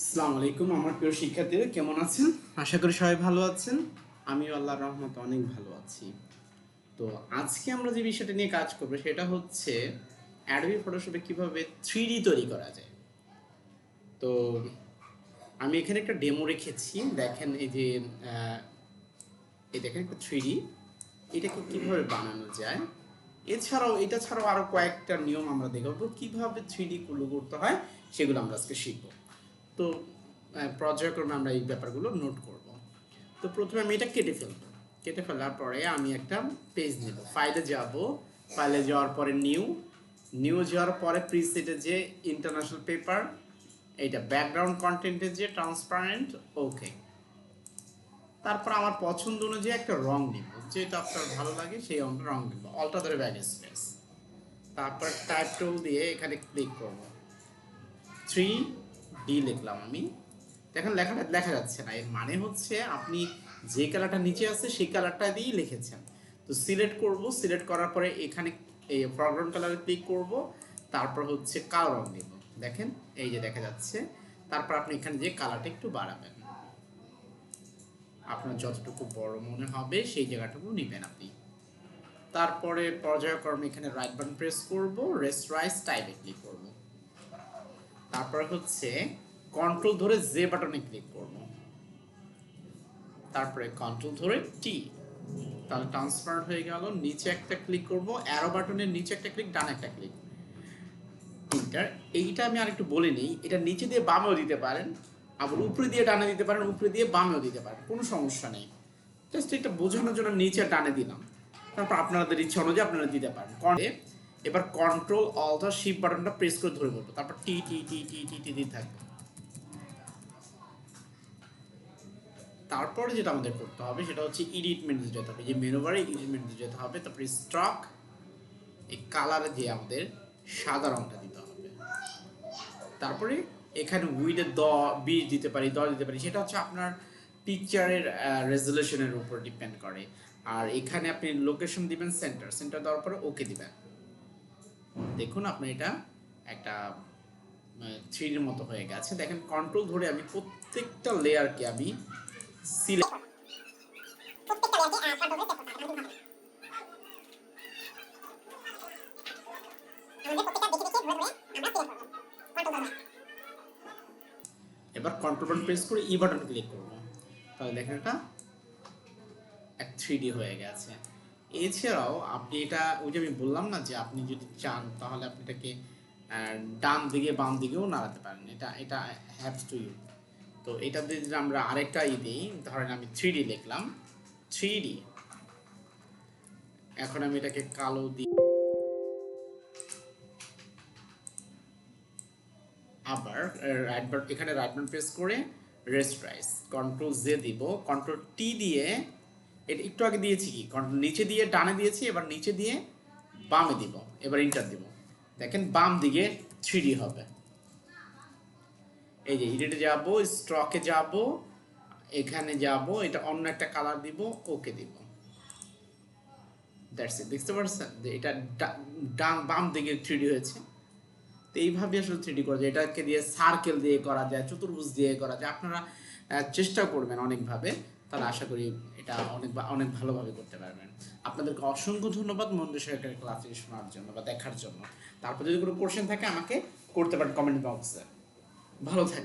আসসালামু আলাইকুম আমার প্রিয় শিক্ষার্থীরা, কেমন আছেন? আশা করি সবাই ভালো আছেন। আমিও আল্লাহর রহমতে অনেক ভালো আছি। তো আজকে আমরা যে বিষয়টা নিয়ে কাজ করব সেটা হচ্ছে অ্যাডোবি ফটোশপে কিভাবে 3D তৈরি করা যায়। তো আমি এখানে একটা ডেমো রেখেছি, দেখেন এই যে এই দেখেন একটা 3D, এটাকে কিভাবে বানানো যায়। এটা ছাড়াও আরো কয়েকটা নিয়ম আমরা দেখব কিভাবে 3D গুলো করতে হয়, সেগুলো আমরা আজকে শিখব। তো পর্যায়ক্রমে আমরা এই ব্যাপারগুলো নোট করব। তো প্রথমে আমি এটা কেটে ফেলার পরে আমি একটা পেজ নেব, ফাইলে যাওয়ার পরে নিউ যাওয়ার পরে প্রিসেটে যে ইন্টারন্যাশনাল পেপার, এইটা ব্যাকগ্রাউন্ড কন্টেন্টে যে ট্রান্সপারেন্ট, ওকে। তারপর আমার পছন্দ অনুযায়ী একটা রং নিব, যেটা আপনার ভালো লাগে সেই রং নিব, অল্টা ধরে ব্যাক স্পেস। তারপর টাইপ টুল দিয়ে এখানে ক্লিক করব, 3D লিখলাম আমি। দেখেন লেখাটা দেখা যাচ্ছে না, এর মানে হচ্ছে আপনি যে কালারটা নিচে আছে সেই কালারটা দিয়েই লিখেছেন। তো সিলেক্ট করার পরে এখানে এই ফরগ্রাউন্ড কালারে ক্লিক করব, তারপর হচ্ছে কালো রং দেব। দেখেন এই যে দেখা যাচ্ছে। তারপর আপনি এখানে যে কালারটা একটু বাড়াবেন, আপনার যতটুকু বড় মনে হবে সেই জায়গাটুকু নেবেন আপনি। তারপরে পর্যায়ক্রমে এখানে রাইট বাটন প্রেস করব, রেস্টরাইজ টাইপে ক্লিক করব। তারপর হচ্ছে কন্ট্রোল ধরে জে বাটনে ক্লিক করব, তারপরে কন্ট্রোল ধরে টি, তাহলে ট্রান্সপারেন্ট হয়ে গেল। নিচে একটা ক্লিক করব, অ্যারো বাটনের নিচে একটা ক্লিক, ডান একটা ক্লিক, তিনটার। এইটা আমি আরেকটু বলে নিই, এটা নিচে দিয়ে বামেও দিতে পারেন, আবার উপরে দিয়ে ডানে দিতে পারেন, উপরে দিয়ে বামেও দিতে পারেন, কোনো সমস্যা নেই। জাস্ট এটা বোঝানোর জন্য নিচে ডানে দিলাম। তারপর আপনাদের ইচ্ছা অনুযায়ী আপনারা দিতে পারেন। এবার কন্ট্রোল অল্ট শিফট বাটনটা প্রেস করে ধরে বলবো, তারপর টি টি টি টি টি টি দিয়ে থাকবে। তারপরে যেটা আমাদের করতে হবে সেটা হচ্ছে এডিট মেনুতে যেতে হবে, যে মেনু বারে এডিট মেনুতে যেতে হবে। তারপরে স্ট্রক, এই কালারে যে আমাদের সাদা রংটা দিতে হবে। তারপরে এখানে উইডে 20 দিতে পারি, 10 দিতে পারি, সেটা হচ্ছে আপনার পিকচারের রেজলিউশনের উপর ডিপেন্ড করে। আর এখানে আপনি লোকেশন দিবেন সেন্টার দেওয়ার পরে ওকে দিবেন। দেখুন আপনার এটা একটা 3Dর মতো হয়ে গেছে। দেখেন কন্ট্রোল ধরে আমি প্রত্যেকটা লেয়ারকে আমি সিলেক্ট এবার কন্ট্রোল বাটন প্রেস করে ই বাটন ক্লিক করব, তাহলে দেখেন এটা এক 3D হয়ে গেছে। এছাড়াও আপনি এটা, ওই যে আমি বললাম না যে আপনি যদি চান তাহলে আপনি এটাকে ডান দিকে বাম দিকেও নাড়াতে পারেন, এটা এটা হ্যাভস টু ইউ। তো এটা দিয়ে যদি আমরা আরেকটা দিই, ধরেন আমি 3D লিখলাম, 3D, এখন আমি এটাকে কালো দিই, আবার এখানে রাইট বাটন প্রেস করে রেস্টরাইজ, কন্ট্রোল জে দিব, কন্ট্রোল টি দিয়ে, এটা একটু আগে দিয়েছি কি কন্ট্রোল নিচে দিয়ে ডানে দিয়েছি, এবার নিচে দিয়ে বামে দিব, এবার ইন্টার দিব। দেখেন বাম দিকে 3D হবে। এই যে এডিটে যাব, স্ট্রকে যাব, এখানে যাব, এটা অন্য একটা কালার দিব, ওকে দিব। That's it. দেখতে পাচ্ছেন যে এটা বাম দিকে 3D হয়েছে। তো এইভাবে আসলে 3D করা যায়, এটাকে দিয়ে সার্কেল দিয়ে করা যায়, চতুর্ভুজ দিয়ে করা যায়। আপনারা চেষ্টা করবেন অনেকভাবে, তাহলে আশা করি এটা অনেক ভালোভাবে করতে পারবেন। আপনাদেরকে অসংখ্য ধন্যবাদ মন দিয়ে সহকারে ক্লাসে শোনার জন্য বা দেখার জন্য। তারপর যদি কোনো কোশ্চেন থাকে আমাকে করতে পারেন কমেন্ট বক্সে। ভালো থাকবেন।